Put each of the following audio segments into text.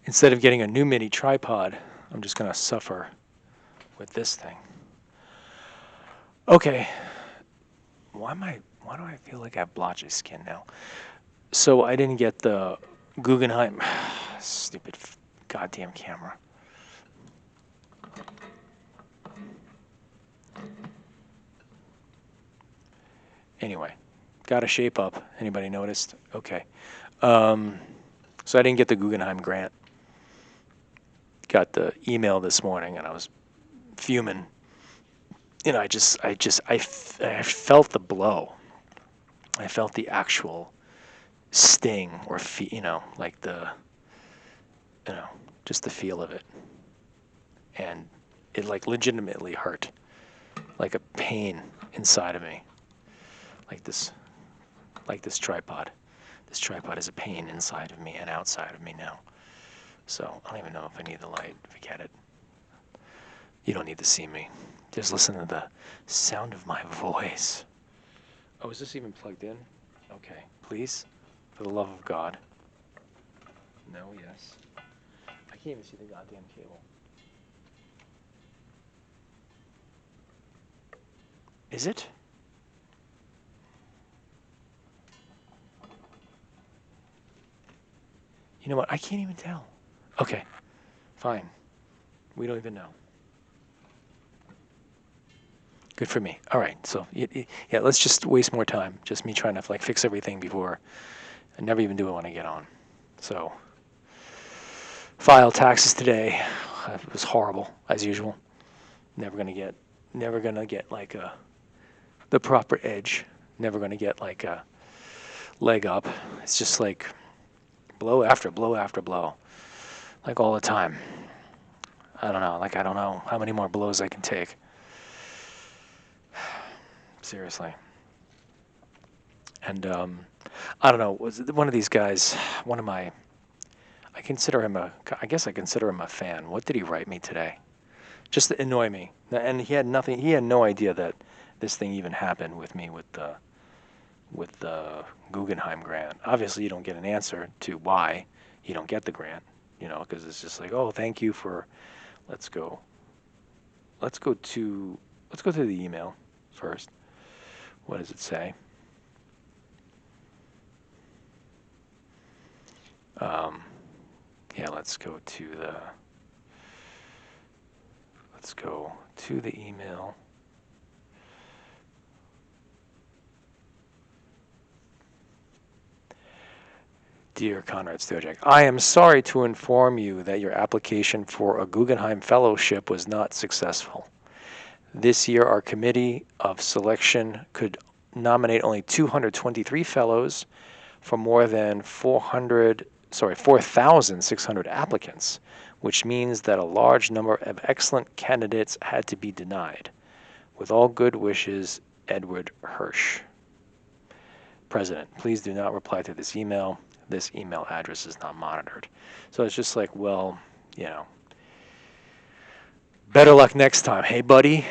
Instead of getting a new mini tripod, I'm just going to suffer with this thing. Okay. Why do I feel like I have blotchy skin now? So I didn't get the Guggenheim. Stupid goddamn camera. Anyway, got to shape up. Anybody noticed? Okay. So I didn't get the Guggenheim grant. Got the email this morning, and I was fuming. I felt the blow. I felt the actual sting, or like just the feel of it, and it like legitimately hurt, like a pain inside of me, like this tripod. This tripod is a pain inside of me and outside of me now. So I don't even know if I need the light. Forget it. You don't need to see me. Just listen to the sound of my voice. Oh, is this even plugged in? Okay, please, for the love of God. No, yes. I can't even see the goddamn cable. Is it? You know what? I can't even tell. Okay, fine. We don't even know. Good for me. All right, so yeah, let's just waste more time. Just me trying to like fix everything before. I never even do it when I get on. So, file taxes today. It was horrible as usual. Never gonna get like the proper edge. Never gonna get like a leg up. It's just like blow after blow after blow, like all the time. I don't know. Like I don't know how many more blows I can take. Seriously. And I don't know. Was one of these guys? One of my. I consider him a. I guess I consider him a fan. What did he write me today? Just to annoy me. And he had nothing. He had no idea that this thing even happened with me with the Guggenheim grant. Obviously, you don't get an answer to why you don't get the grant. Because it's just like, oh, thank you for. Let's go. Let's go to. Let's go to the email first. What does it say? Yeah, let's go to the email. Dear Conrad Stojak, I am sorry to inform you that your application for a Guggenheim Fellowship was not successful. This year, our committee of selection could nominate only 223 fellows for more than 4,600 applicants, which means that a large number of excellent candidates had to be denied. With all good wishes, Edward Hirsch. President, please do not reply to this email. This email address is not monitored. So it's just like, well, better luck next time. Hey, buddy.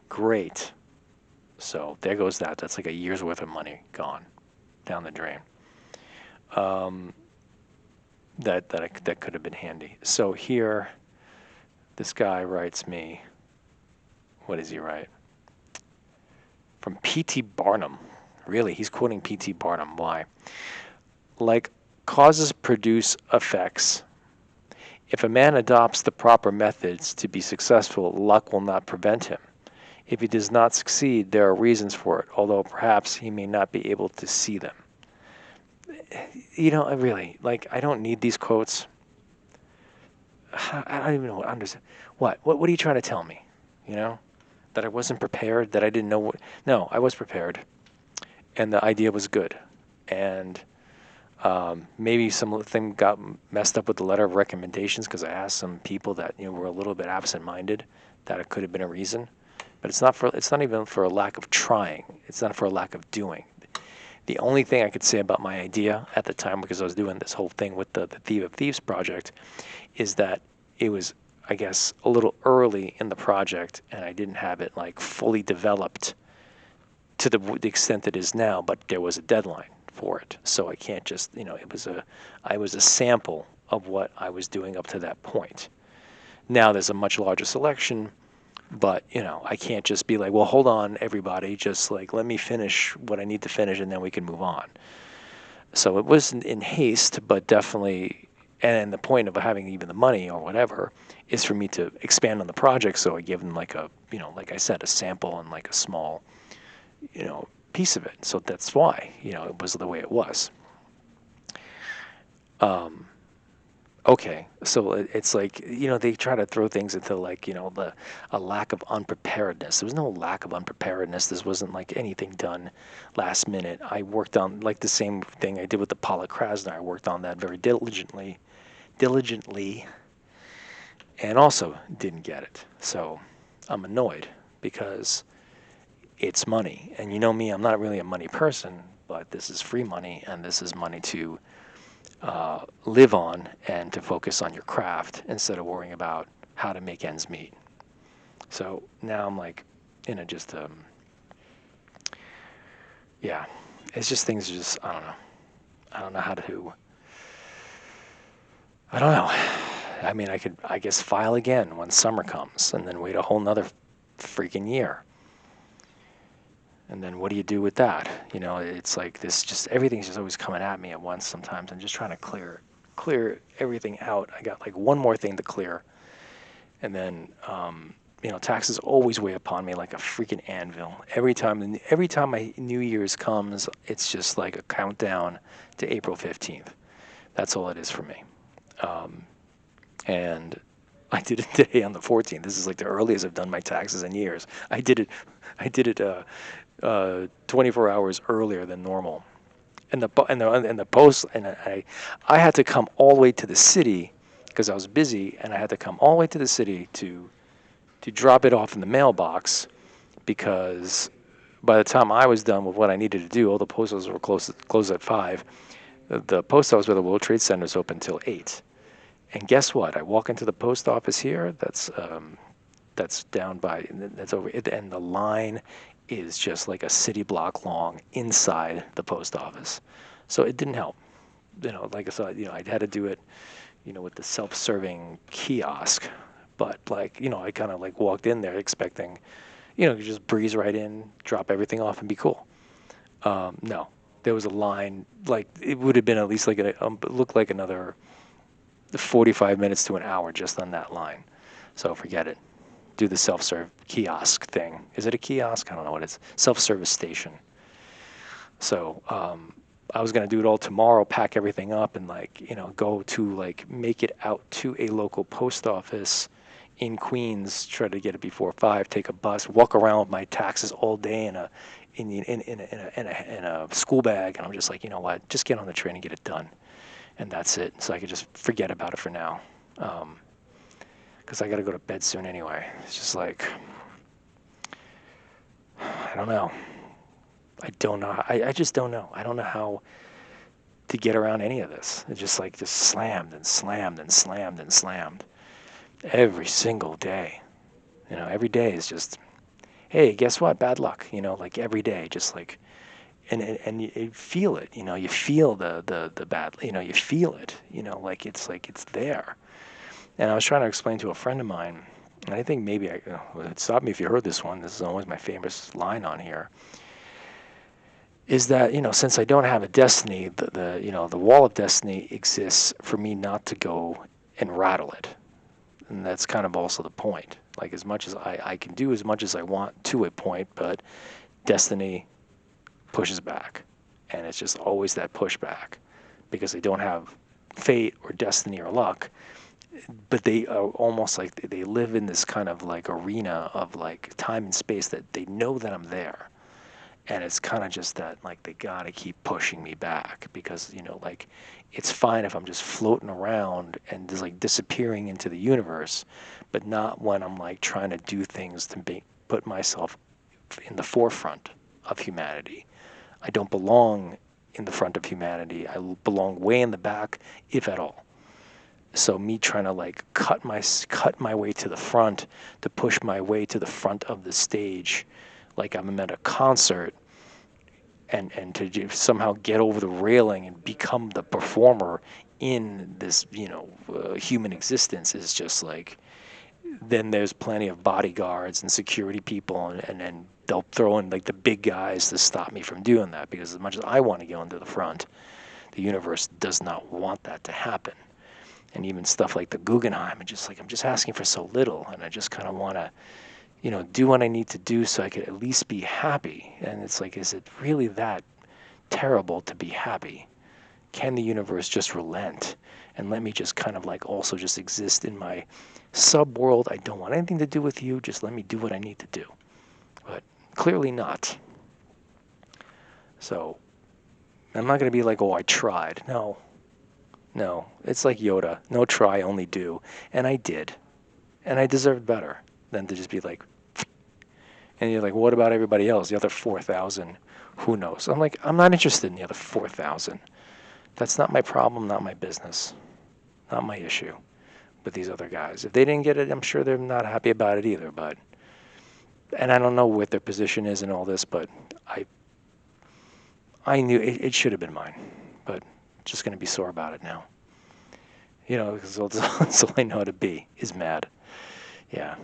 Great. So there goes that. That's like a year's worth of money gone down the drain. That could have been handy. So here, this guy writes me. What does he write? From P.T. Barnum. Really, he's quoting P.T. Barnum. Why? Like causes produce effects. If a man adopts the proper methods to be successful, luck will not prevent him. If he does not succeed, there are reasons for it, although perhaps he may not be able to see them. I really, I don't need these quotes. I don't even know understand. What are you trying to tell me? That I wasn't prepared, that I didn't know what. No, I was prepared. And the idea was good. And maybe something got messed up with the letter of recommendations because I asked some people that were a little bit absent-minded, that it could have been a reason. But it's not even for a lack of trying. It's not for a lack of doing. The only thing I could say about my idea at the time, because I was doing this whole thing with the Thief of Thieves project, is that it was, I guess, a little early in the project, and I didn't have it fully developed to the extent it is now. But there was a deadline for it, so I can't just, I was a sample of what I was doing up to that point. Now there's a much larger selection, but I can't just be like, well, hold on, everybody, just like let me finish what I need to finish, and then we can move on. So it wasn't in haste, but definitely, and the point of having even the money or whatever is for me to expand on the project. So I give them like a, like I said, a sample and like a small, piece of it. So that's why, it was the way it was. Um, okay, so it's like, they try to throw things into like, a lack of unpreparedness. There was no lack of unpreparedness. This wasn't like anything done last minute. I worked on like the same thing I did with the Paula Krasner. I worked on that very diligently, and also didn't get it. So I'm annoyed because it's money. And you know me, I'm not really a money person, but this is free money, and this is money to live on and to focus on your craft instead of worrying about how to make ends meet. So now I'm like, just yeah, it's just things are just I don't know. I don't know how to. I don't know. I mean, I guess, file again when summer comes, and then wait a whole nother freaking year. And then what do you do with that? It's like this. Just everything's just always coming at me at once. Sometimes I'm just trying to clear everything out. I got like one more thing to clear, and then taxes always weigh upon me like a freaking anvil. Every time my New Year's comes, it's just like a countdown to April 15th. That's all it is for me. And I did it today on the 14th. This is like the earliest I've done my taxes in years. I did it 24 hours earlier than normal. And the post, and I had to come all the way to the city because I was busy, and I had to come all the way to the city to drop it off in the mailbox, because by the time I was done with what I needed to do, all the post offices were closed at 5. The post office by the World Trade Center is open until 8. And guess what? I walk into the post office here. That's down by, that's over, and the line is just like a city block long inside the post office. So it didn't help. Like I said, I had to do it, with the self-serving kiosk. But like, I kind of like walked in there expecting, you just breeze right in, drop everything off, and be cool. No, there was a line. Like it would have been at least like looked like another 45 minutes to an hour just on that line. So forget it. Do the self-serve kiosk thing. Is it a kiosk? I don't know what it's. Self-service station. So I was gonna do it all tomorrow, pack everything up, and like go to like make it out to a local post office in Queens, try to get it before 5, take a bus, walk around with my taxes all day in a school bag, and I'm just like, you know what, just get on the train and get it done, and that's it. So I could just forget about it for now, because I got to go to bed soon anyway. It's just like, I don't know. I don't know. I just don't know. I don't know how to get around any of this. It's just like just slammed and slammed and slammed and slammed every single day. Every day is just, hey, guess what? Bad luck. Like every day, just like, and you feel it. You feel the bad. You feel it. Like it's there. And I was trying to explain to a friend of mine, and I think maybe stop me if you heard this one. This is always my famous line on here. Is that since I don't have a destiny, the wall of destiny exists for me not to go and rattle it. And that's kind of also the point. Like as much as I can do as much as I want to a point, but destiny pushes back. And it's just always that pushback because they don't have fate or destiny or luck, but they are almost like they live in this kind of like arena of like time and space that they know that I'm there. And it's kind of just that like they gotta keep pushing me back because like it's fine if I'm just floating around and just like disappearing into the universe, but not when I'm like trying to do things to put myself in the forefront of humanity. I don't belong in the front of humanity. I belong way in the back, if at all. So me trying to like cut my way to the front, to push my way to the front of the stage, like I'm at a concert, and to somehow get over the railing and become the performer in this, human existence is just like, then there's plenty of bodyguards and security people, and they'll throw in like the big guys to stop me from doing that, because as much as I want to go into the front, the universe does not want that to happen. And even stuff like the Guggenheim, and just like, I'm just asking for so little, and I just kind of want to, do what I need to do so I could at least be happy. And it's like, is it really that terrible to be happy? Can the universe just relent and let me just kind of like also just exist in my sub world? I don't want anything to do with you. Just let me do what I need to do. But clearly not. So I'm not going to be like, oh, I tried. No. No. It's like Yoda. No try, only do. And I did. And I deserved better than to just be like, and you're like, what about everybody else? The other 4,000? Who knows? I'm like, I'm not interested in the other 4,000. That's not my problem, not my business, not my issue with these other guys. If they didn't get it, I'm sure they're not happy about it either. And I don't know what their position is in all this, but I knew it should have been mine. But just going to be sore about it now. Because that's all I know how to be, is mad. Yeah.